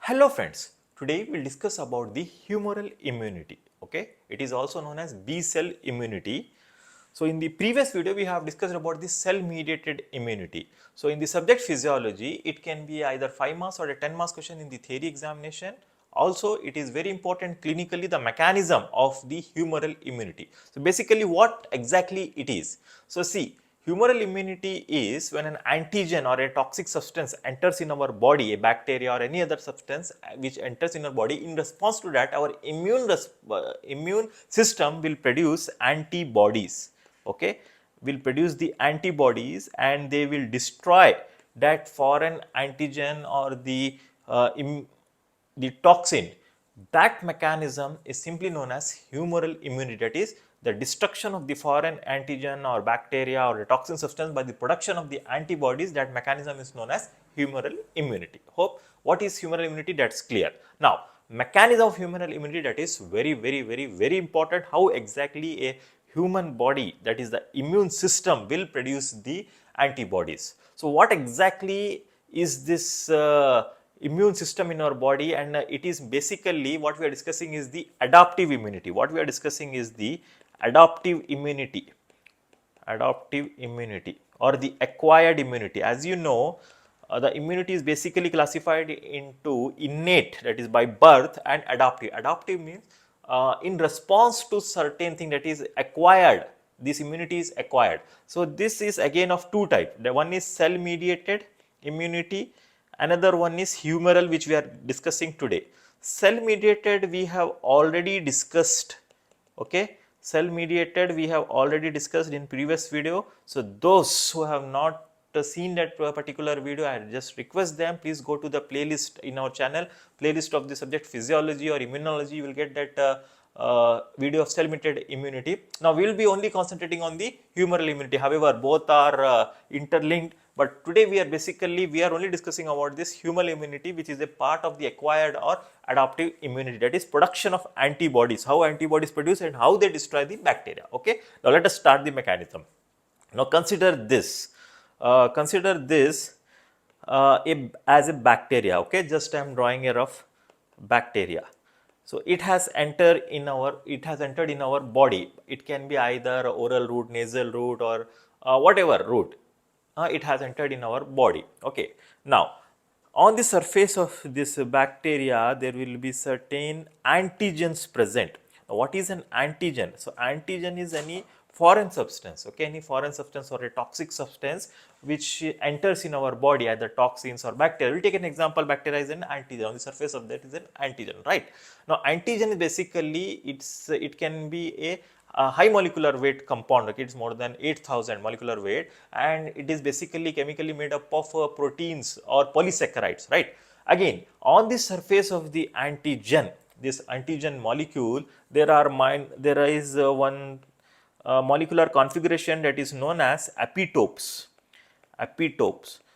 Hello friends, today we will discuss about the humoral immunity. Okay, it is also known as B cell immunity. So in the previous video we have discussed about the cell mediated immunity. So in the subject physiology, it can be either 5 marks or a 10 marks question in the theory examination. Also it is very important clinically the mechanism of the humoral immunity. So basically what exactly it is. So see, humoral immunity is when an antigen or a toxic substance enters in our body, a bacteria or any other substance which enters in our body. In response to that, our immune system will produce antibodies. Okay, will produce the antibodies and they will destroy that foreign antigen or the toxin. That mechanism is simply known as humoral immunity. That is the destruction of the foreign antigen or bacteria or a toxin substance by the production of the antibodies. That mechanism is known as humoral immunity. Hope what is humoral immunity, that's clear. Now mechanism of humoral immunity, that is very important. How exactly a human body, that is the immune system, will produce the antibodies. So what exactly is this immune system in our body? And it is basically what we are discussing is the adaptive immunity. What we are discussing is the adaptive immunity or the acquired immunity. As you know, the immunity is basically classified into innate, that is by birth, and adaptive. Adaptive means in response to certain thing, that is acquired. This immunity is acquired. So this is again of two types. The one is cell mediated immunity, another one is humoral, which we are discussing today. Cell mediated we have already discussed. Okay, cell mediated we have already discussed in previous video. So those who have not seen that particular video, I just request them, please go to the playlist in our channel, playlist of the subject physiology or immunology. You will get that video of cell mediated immunity. Now we will be only concentrating on the humoral immunity. However, both are interlinked, but today we are only discussing about this humoral immunity, which is a part of the acquired or adaptive immunity, that is production of antibodies, how antibodies produce and how they destroy the bacteria. Okay, now let us start the mechanism. Now consider this, as a bacteria. Okay, just I am drawing a rough bacteria. So it has entered in our body. It can be either oral route, nasal route, or whatever route. It has entered in our body. Okay, now on the surface of this bacteria there will be certain antigens present. Now, what is an antigen? So antigen is any foreign substance, okay, any foreign substance or a toxic substance which enters in our body, either toxins or bacteria. We'll take an example. Bacteria is an antigen. On the surface of that is an antigen, right? Now antigen is basically, it can be a high molecular weight compound. Okay, it's more than 8,000 molecular weight, and it is basically chemically made up of proteins or polysaccharides, right? Again, on the surface of the antigen, this antigen molecule, there is one molecular configuration that is known as epitopes.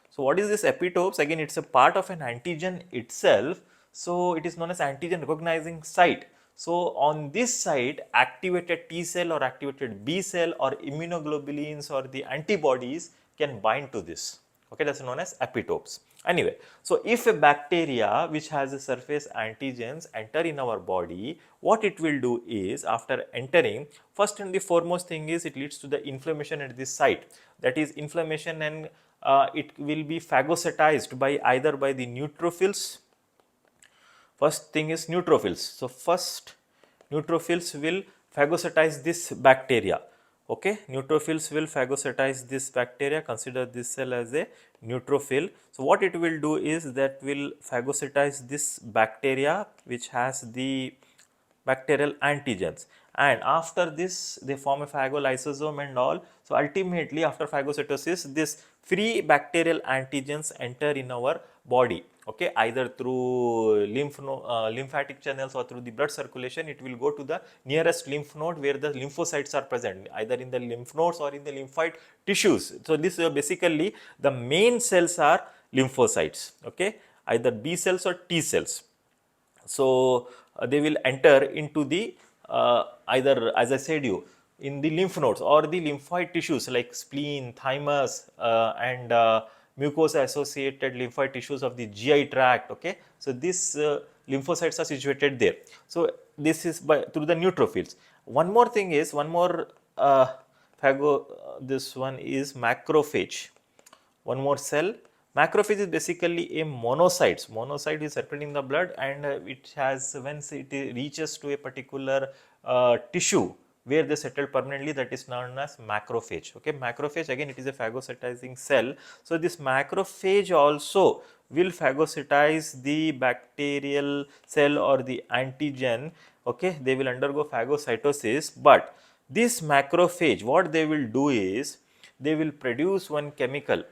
So what is this epitopes? Again, it's a part of an antigen itself. So it is known as antigen recognizing site. So on this site, activated T cell or activated B cell or immunoglobulins or the antibodies can bind to this. Okay, that's known as epitopes. Anyway, so if a bacteria which has a surface antigens enter in our body, what it will do is, after entering, first and the foremost thing is it leads to the inflammation at this site. That is inflammation, and it will be phagocytized by either by the neutrophils. First thing is neutrophils. So first neutrophils will phagocytize this bacteria. Okay, neutrophils will phagocytize this bacteria. Consider this cell as a neutrophil. So what it will do is that will phagocytize this bacteria which has the bacterial antigens, and after this they form a phagolysosome and all. So ultimately after phagocytosis, this free bacterial antigens enter in our body. Okay, either through lymphatic channels or through the blood circulation. It will go to the nearest lymph node where the lymphocytes are present, either in the lymph nodes or in the lymphoid tissues. So this basically the main cells are lymphocytes. Okay, either B cells or T cells. So they will enter into the either, as I said you, in the lymph nodes or the lymphoid tissues like spleen, thymus, and mucosa associated lymphoid tissues of the GI tract. Okay, so these lymphocytes are situated there. So this is by through the neutrophils. One more thing is one more this one is macrophage. One more cell. Macrophage is basically a monocytes. Monocyte is circulating in the blood, and it has, once it reaches to a particular tissue where they settle permanently, that is known as macrophage. Okay, macrophage again, it is a phagocytizing cell. So this macrophage also will phagocytize the bacterial cell or the antigen. Okay, they will undergo phagocytosis, but this macrophage, what they will do is they will produce one chemical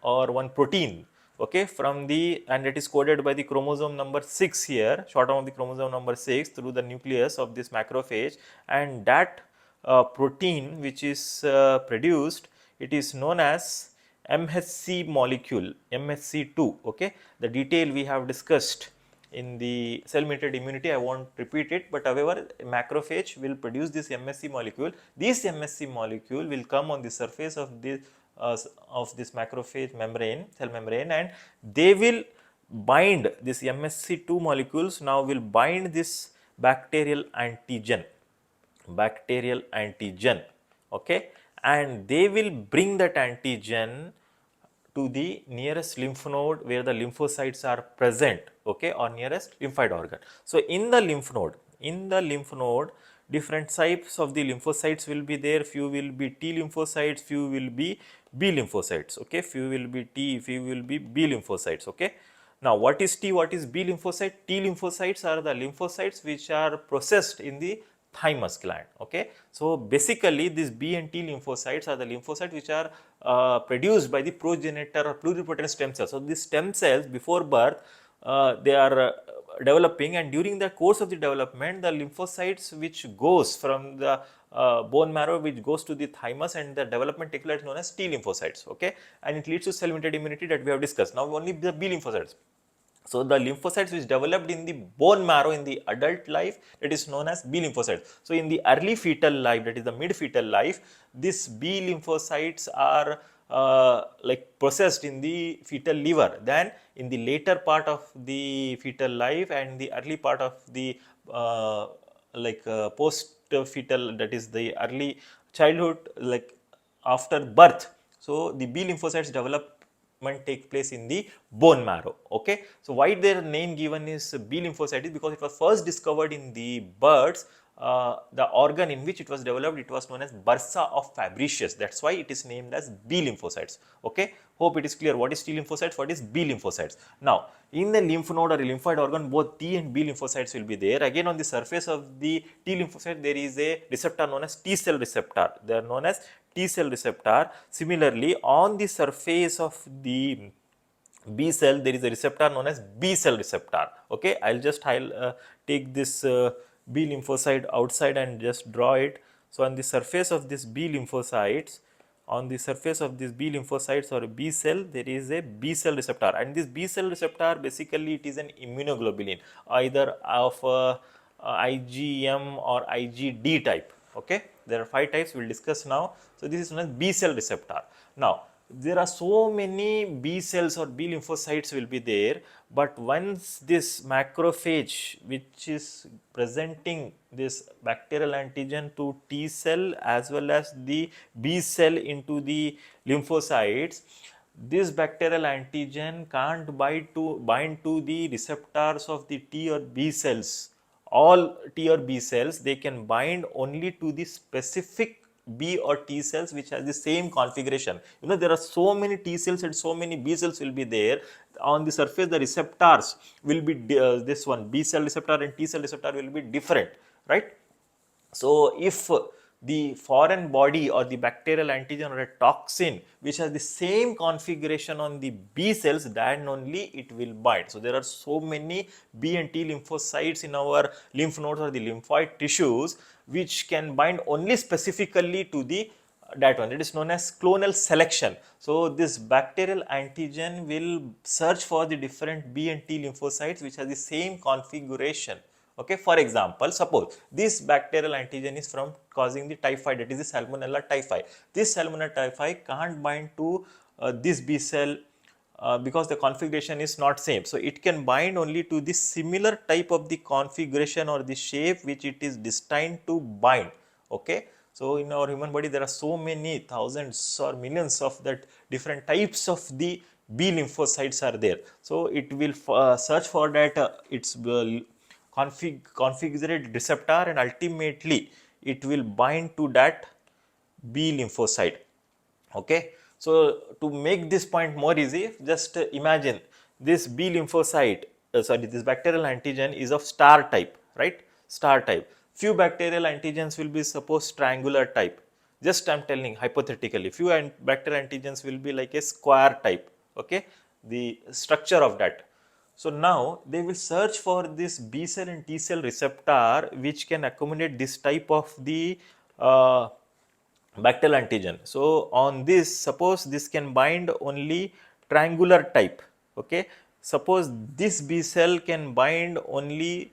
or one protein, okay, from the, and it is coded by the chromosome number 6 here, short form of the chromosome number 6 through the nucleus of this macrophage, and that protein which is produced, it is known as MHC molecule, MHC2. Okay, the detail we have discussed in the cell mediated immunity, I won't repeat it, but however macrophage will produce this MSC molecule. This MSC molecule will come on the surface of this macrophage membrane, cell membrane, and they will bind this MSC2 molecules, now will bind this bacterial antigen, okay, and they will bring that antigen to the nearest lymph node where the lymphocytes are present, okay, or nearest lymphoid organ. So in the lymph node, different types of the lymphocytes will be there. Few will be T lymphocytes, few will be B lymphocytes, okay, few will be T, few will be B lymphocytes, okay. Now what is T, what is B lymphocyte? T lymphocytes are the lymphocytes which are processed in the thymus gland, okay. So basically these B and T lymphocytes are the lymphocytes which are produced by the progenitor or pluripotent stem cells. So these stem cells before birth, they are developing, and during the course of the development, the lymphocytes which goes from the bone marrow, which goes to the thymus, and the development takes place known as T lymphocytes, okay, and it leads to cell mediated immunity that we have discussed. Now only the B lymphocytes. So the lymphocytes which developed in the bone marrow in the adult life, that is known as B lymphocytes. So in the early fetal life, that is the mid fetal life, these B lymphocytes are like processed in the fetal liver. Then in the later part of the fetal life and the early part of the post fetal, that is the early childhood, like after birth. So the B lymphocytes develop take place in the bone marrow, okay. So why their name given is B lymphocyte is because it was first discovered in the birds. The organ in which it was developed, it was known as bursa of Fabricius. That's why it is named as B lymphocytes, okay. Hope it is clear what is T lymphocytes, what is B lymphocytes. Now in the lymph node or lymphoid organ, both T and B lymphocytes will be there. Again, on the surface of the T lymphocyte, there is a receptor known as T cell receptor. They are known as T cell receptor. Similarly, on the surface of the B cell, there is a receptor known as B cell receptor. Okay, I'll just take this B lymphocyte outside and just draw it. So on the surface of this B lymphocytes, or B cell, there is a B cell receptor, and this B cell receptor basically it is an immunoglobulin, either of IgM or IgD type. Okay, there are 5 types we will discuss now. So this is known as B cell receptor. Now there are so many B cells or B lymphocytes will be there, but once this macrophage which is presenting this bacterial antigen to T cell as well as the B cell into the lymphocytes, this bacterial antigen can't bind to the receptors of the T or B cells. All T or B cells, they can bind only to the specific B or T cells which has the same configuration. You know, there are so many T cells and so many B cells will be there. On the surface, the receptors will be this one, B cell receptor and T cell receptor will be different, right? So if the foreign body or the bacterial antigen or a toxin which has the same configuration on the B cells, then only it will bind. So there are so many B and T lymphocytes in our lymph nodes or the lymphoid tissues which can bind only specifically to the that one. It is known as clonal selection. So this bacterial antigen will search for the different B and T lymphocytes which has the same configuration. Okay, for example, suppose this bacterial antigen is from causing the typhoid, that is the Salmonella typhi. This Salmonella typhi can't bind to this B cell because the configuration is not same. So it can bind only to the similar type of the configuration or the shape which it is destined to bind. Okay. So in our human body there are so many thousands or millions of that different types of the B lymphocytes are there. So it will search for that its configured receptor, and ultimately it will bind to that B lymphocyte. Okay. So to make this point more easy, just imagine this B lymphocyte, this bacterial antigen is of star type, right? Star type. Few bacterial antigens will be suppose triangular type. Just I am telling hypothetically, few bacterial antigens will be like a square type. Okay, the structure of that. So now they will search for this B cell and T cell receptor which can accommodate this type of the bacterial antigen. So on this, suppose this can bind only triangular type. Okay, suppose this B cell can bind only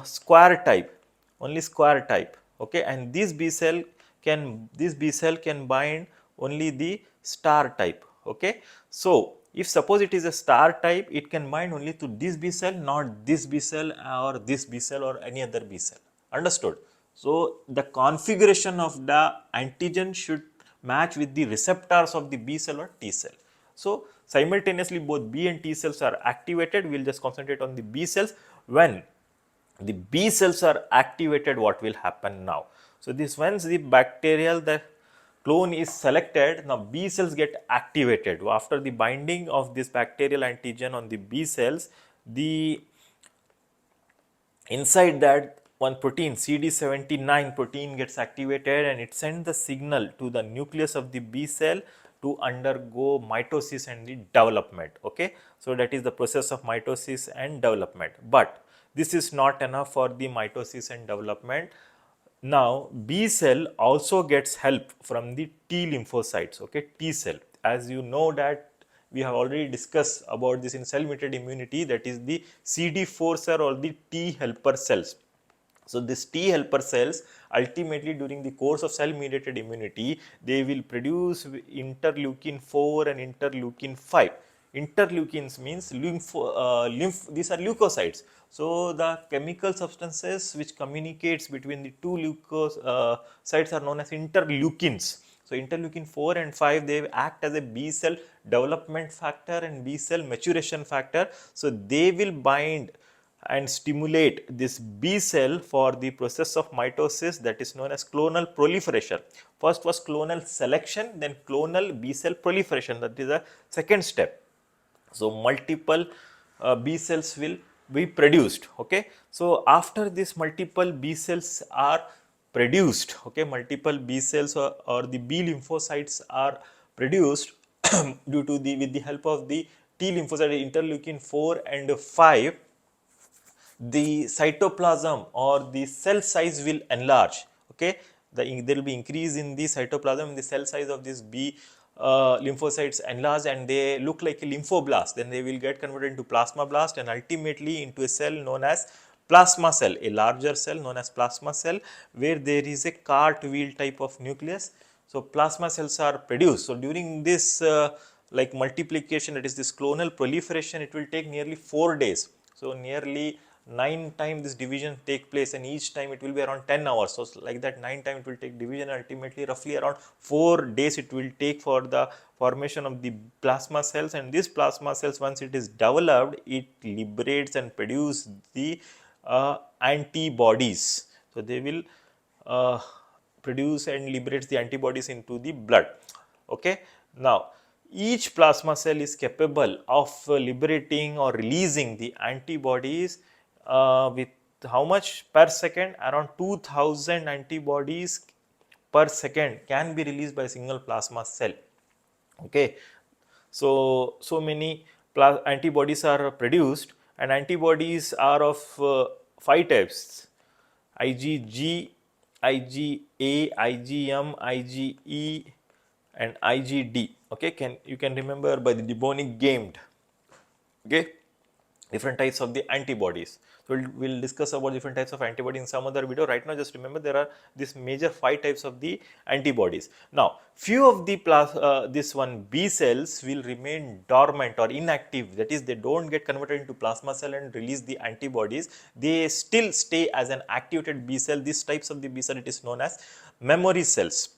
square type, only square type. Okay, and this B cell can bind only the star type. Okay, so if suppose it is a star type, it can bind only to this B cell, not this B cell or this B cell or any other B cell. Understood? So the configuration of the antigen should match with the receptors of the B cell or T cell. So simultaneously both B and T cells are activated. We will just concentrate on the B cells. When the B cells are activated, what will happen now? So this once the bacterial the clone is selected, now B cells get activated. After the binding of this bacterial antigen on the B cells, the inside that one protein CD79 protein gets activated, and it sends the signal to the nucleus of the B cell to undergo mitosis and the development. Okay, so that is the process of mitosis and development. But this is not enough for the mitosis and development. Now B cell also gets help from the T lymphocytes. Okay, T cell, as you know that we have already discussed about this in cell mediated immunity, that is the CD4 cell or the T helper cells. So this T helper cells ultimately during the course of cell mediated immunity, they will produce interleukin 4 and interleukin 5. Interleukins means these are leukocytes. So the chemical substances which communicates between the two leukocytes are known as interleukins. So interleukin 4 and 5, they act as a B cell development factor and B cell maturation factor. So they will bind and stimulate this B cell for the process of mitosis, that is known as clonal proliferation. First was clonal selection, then clonal B cell proliferation, that is the second step. So multiple B cells will be produced. Okay, so after this multiple B cells are produced, okay, multiple B cells or the B lymphocytes are produced due to the with the help of the T lymphocyte interleukin 4 and 5, the cytoplasm or the cell size will enlarge. Okay, there will be increase in the cytoplasm, the cell size of this B lymphocytes enlarge, and they look like a lymphoblast. Then they will get converted into plasmablast and ultimately into a cell known as plasma cell, a larger cell known as plasma cell, where there is a cartwheel type of nucleus. So plasma cells are produced. So during this like multiplication, that is this clonal proliferation, it will take nearly 4 days. So nearly 9 times this division take place, and each time it will be around 10 hours. So like that 9 times it will take division, ultimately roughly around 4 days it will take for the formation of the plasma cells. And this plasma cells, once it is developed, it liberates and produce the antibodies. So they will produce and liberates the antibodies into the blood. Okay, now each plasma cell is capable of liberating or releasing the antibodies with how much per second? Around 2000 antibodies per second can be released by a single plasma cell. Okay, so many antibodies are produced, and antibodies are of 5 types: IgG, IgA, IgM, IgE, and IgD. Okay, you can remember by the Debonic gamed. Okay, different types of the antibodies. So we'll discuss about different types of antibody in some other video. Right now, just remember there are these major 5 types of the antibodies. Now, few of the this one B cells will remain dormant or inactive. That is, they don't get converted into plasma cell and release the antibodies. They still stay as an activated B cell. These types of the B cell, it is known as memory cells.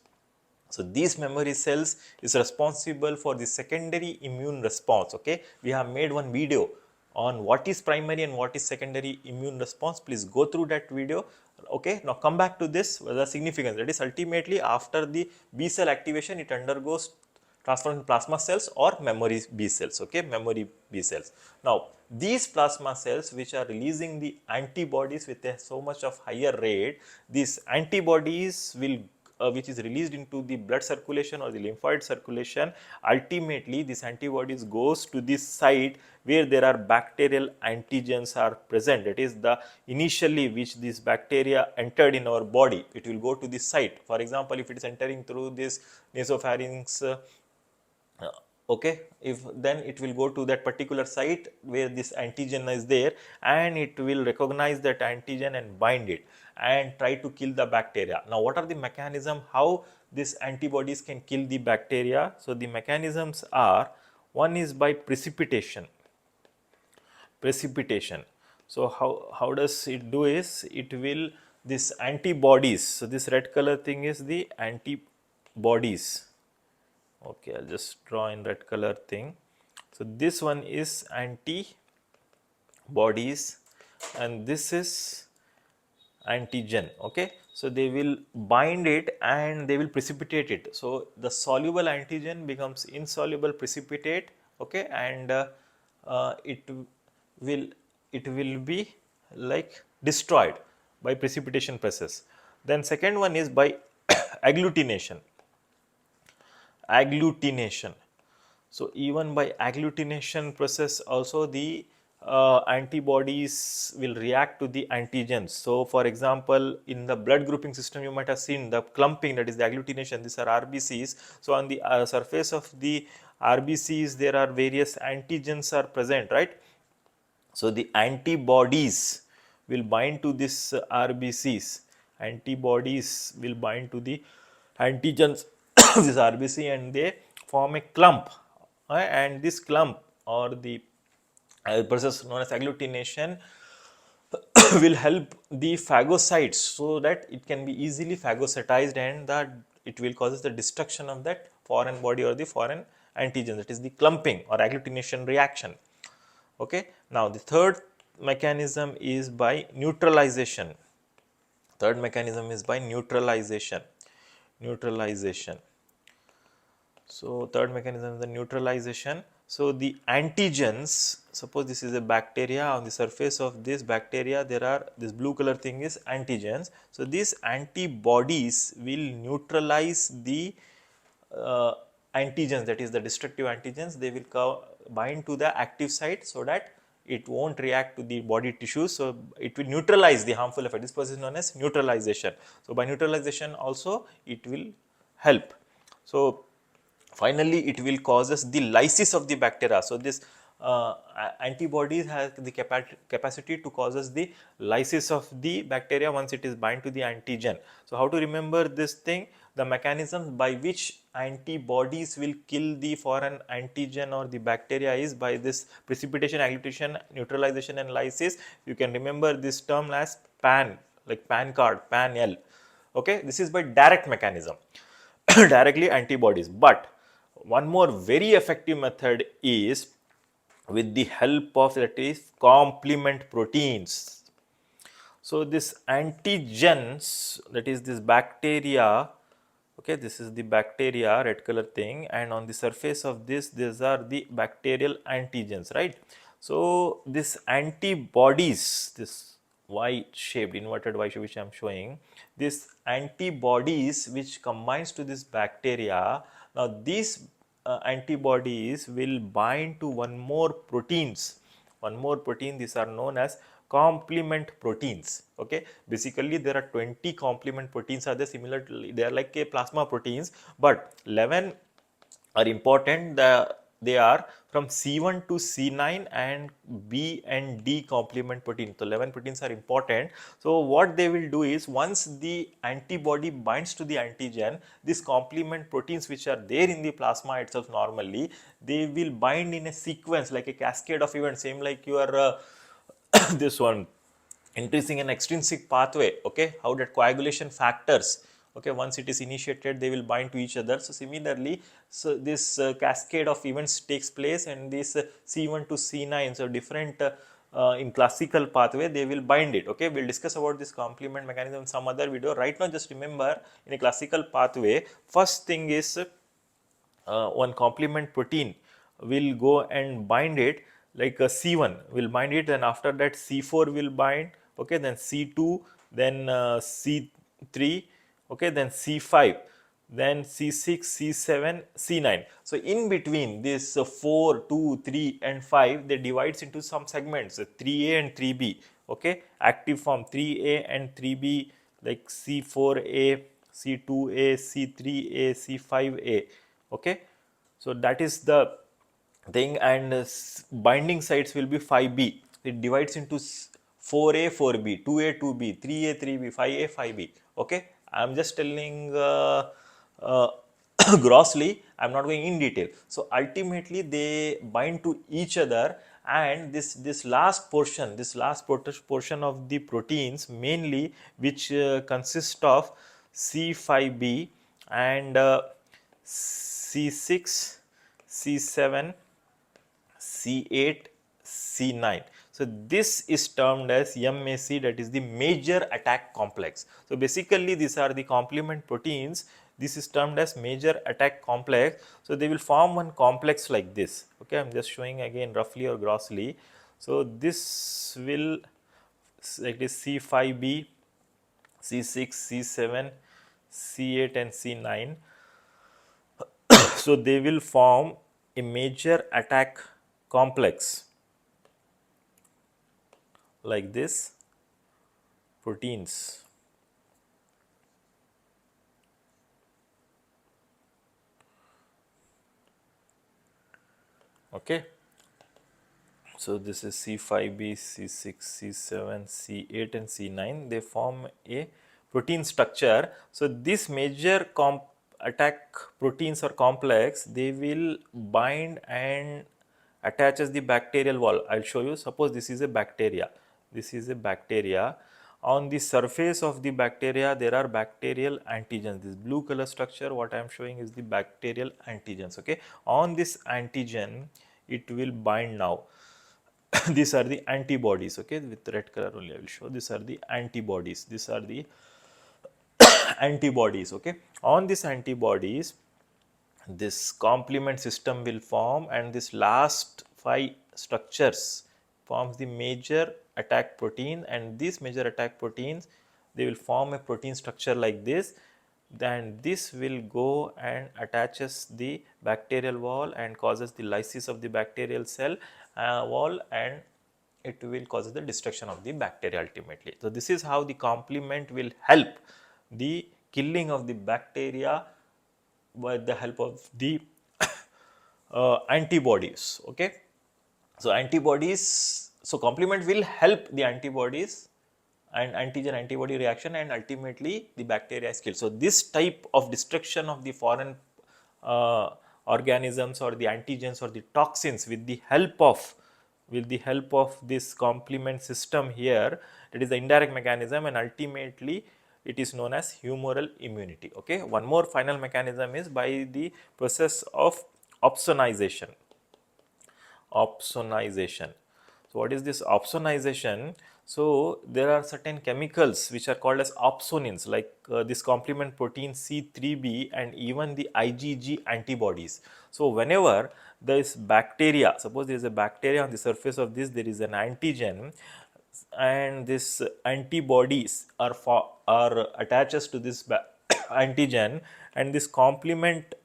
So these memory cells is responsible for the secondary immune response. Okay, we have made one video on what is primary and what is secondary immune response. Please go through that video. Okay, now come back to this, the significance. That is, ultimately after the B cell activation, it undergoes transformed plasma cells or memory B cells. Okay, memory B cells. Now these plasma cells which are releasing the antibodies with a so much of higher rate, these antibodies will which is released into the blood circulation or the lymphoid circulation, ultimately these antibodies goes to this site where there are bacterial antigens are present. That is, the initially which this bacteria entered in our body, it will go to this site. For example, if it is entering through this nasopharynx, okay, if then it will go to that particular site where this antigen is there, and it will recognize that antigen and bind it and try to kill the bacteria. Now what are the mechanism how these antibodies can kill the bacteria? So the mechanisms are, one is by precipitation. So how does it do is, it will this antibodies, so this red color thing is the antibodies. Okay, I'll just draw in red color thing. So this one is antibodies and this is antigen. Okay, so they will bind it and they will precipitate it. So the soluble antigen becomes insoluble precipitate. Okay, and will it will be like destroyed by precipitation process. Then second one is by agglutination. So even by agglutination process also the antibodies will react to the antigens. So for example, in the blood grouping system you might have seen the clumping, that is the agglutination. These are RBCs. So on the surface of the RBCs there are various antigens are present, right? So the antibodies will bind to this RBCs. Antibodies will bind to the antigens this RBC and they form a clump. And this clump or the process known as agglutination will help the phagocytes so that it can be easily phagocytized, and that it will causes the destruction of that foreign body or the foreign antigen. That is the clumping or agglutination reaction. Okay, now the third mechanism is by neutralization. Third mechanism is by neutralization. So third mechanism is the neutralization. So the antigens, suppose this is a bacteria, on the surface of this bacteria there are this blue color thing is antigens. So these antibodies will neutralize the uh, antigens, that is the destructive antigens. They will bind to the active site so that it won't react to the body tissues. So it will neutralize the harmful effect. This process is known as neutralization. So by neutralization also it will help. So finally it will causes the lysis of the bacteria. So this antibodies has the capacity to causes the lysis of the bacteria once it is bind to the antigen. So how to remember this thing? The mechanism by which antibodies will kill the foreign antigen or the bacteria is by this precipitation, agglutination, neutralization and lysis. You can remember this term as PAN, like PAN card, PAN-L. Okay, this is by direct mechanism. Directly antibodies. But one more very effective method is with the help of, that is, complement proteins. So this antigens, that is this bacteria, okay, this is the bacteria, red color thing, and on the surface of this, these are the bacterial antigens, right? So this antibodies, this Y shaped, inverted Y shape which I am showing, this antibodies which combines to this bacteria. Now these antibodies will bind to one more protein. These are known as complement proteins. Okay, basically there are 20 complement proteins are there. Similarly, they are like a plasma proteins, but 11 are important. The they are from C1 to C9 and B and D complement protein. So 11 proteins are important. So what they will do is, once the antibody binds to the antigen, these complement proteins which are there in the plasma itself normally, they will bind in a sequence like a cascade of events, same like your this one, intrinsic and extrinsic pathway. Okay, how that coagulation factors, okay, once it is initiated they will bind to each other. So similarly, so this cascade of events takes place, and this C1 to C9, so different in classical pathway they will bind it. Okay, we'll discuss about this complement mechanism in some other video. Right now just remember, in a classical pathway, first thing is one complement protein will go and bind it, like a C1 will bind it, and after that C4 will bind, okay, then C2, then C3, okay, then C5, then C6, C7, C9. So in between this 4, 2, 3 and 5, they divides into some segments, 3A and 3B, okay, active form 3A and 3B, like C4A, C2A, C3A, C5A, okay. So that is the thing, and binding sites will be 5B. It divides into 4A, 4B, 2A, 2B, 3A, 3B, 5A, 5B. Okay, I am just telling uh, grossly, I am not going in detail. So ultimately they bind to each other, and this last portion, portion of the proteins mainly, which consist of C5B and C6, C7, C8, C9. So this is termed as MAC, that is the major attack complex. So basically these are the complement proteins. This is termed as major attack complex. So they will form one complex like this. Okay, I am just showing again roughly or grossly. So this will, like this, C5B, C6, C7, C8 and C9. So they will form a major attack complex like this proteins. Okay, so this is C5B, C6, C7, C8 and C9. They form a protein structure. So this major attack proteins or complex, they will bind and attaches the bacterial wall. I'll show you. Suppose this is a bacteria. This is a bacteria. On the surface of the bacteria, there are bacterial antigens. This blue color structure, what I am showing is the bacterial antigens. Okay, on this antigen, it will bind now. These are the antibodies. Okay, with red color only I will show. These are the antibodies. These are the antibodies. Okay, on these antibodies, this complement system will form, and this last 5 structures forms the major attack protein, and these major attack proteins, they will form a protein structure like this. Then this will go and attaches the bacterial wall and causes the lysis of the bacterial cell wall, and it will cause the destruction of the bacteria ultimately. So this is how the complement will help the killing of the bacteria with the help of the antibodies. Okay, so antibodies, so complement will help the antibodies and antigen antibody reaction, and ultimately the bacteria is killed. So this type of destruction of the foreign organisms or the antigens or the toxins with the help of this complement system here, it is the indirect mechanism, and ultimately it is known as humoral immunity. Okay, one more final mechanism is by the process of opsonization. Opsonization. So what is this opsonization? So there are certain chemicals which are called as opsonins, like this complement protein C3b and even the IgG antibodies. So whenever there is bacteria, suppose there is a bacteria on the surface of this, there is an antigen, and this antibodies are attaches to this antigen, and this complement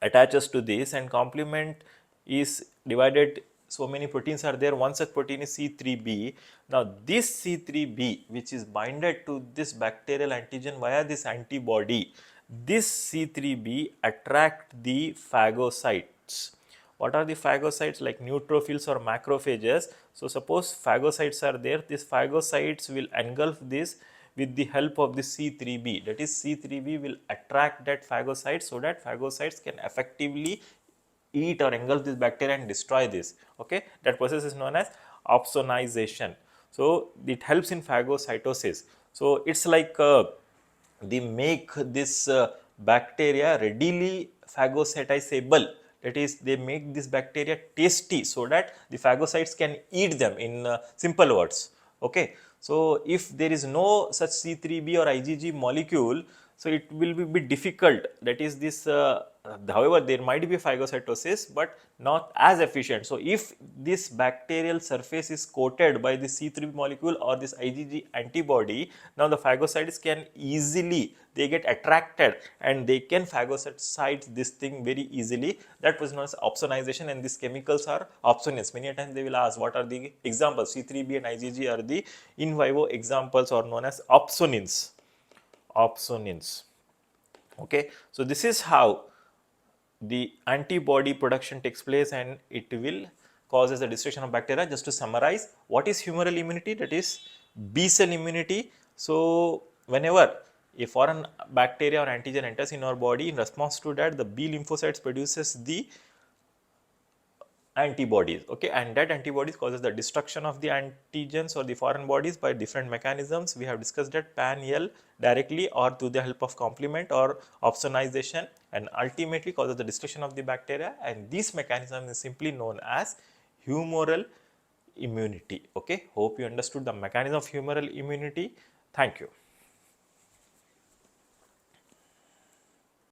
attaches to this, and complement is divided, so many proteins are there. One such protein is C3b. Now this C3b, which is binded to this bacterial antigen via this antibody, this C3b attract the phagocytes. What are the phagocytes? Like neutrophils or macrophages. So suppose phagocytes are there, these phagocytes will engulf this with the help of the C3b, that is C3b will attract that phagocyte so that phagocytes can effectively eat or engulf this bacteria and destroy this. Okay, that process is known as opsonization. So it helps in phagocytosis. So it's like they make this bacteria readily phagocytizable, that is they make this bacteria tasty so that the phagocytes can eat them, in simple words. Okay, so if there is no such C3b or IgG molecule, so it will be a bit difficult, that is this however there might be phagocytosis but not as efficient. So if this bacterial surface is coated by the C3 molecule or this IgG antibody, now the phagocytes can easily, they get attracted and they can phagocyte this thing very easily. That was known as opsonization, and these chemicals are opsonins. Many times they will ask what are the examples. C3b and IgG are the in vivo examples, or known as opsonins. Opsonins. Okay, so this is how the antibody production takes place and it will causes the destruction of bacteria. Just to summarize, what is humoral immunity? That is B cell immunity. So whenever a foreign bacteria or antigen enters in our body, in response to that the B lymphocytes produces the antibodies. Okay, and that antibodies causes the destruction of the antigens or the foreign bodies by different mechanisms. We have discussed that pan-L directly or through the help of complement or opsonization, and ultimately causes the destruction of the bacteria, and this mechanism is simply known as humoral immunity. Okay, hope you understood the mechanism of humoral immunity. Thank you.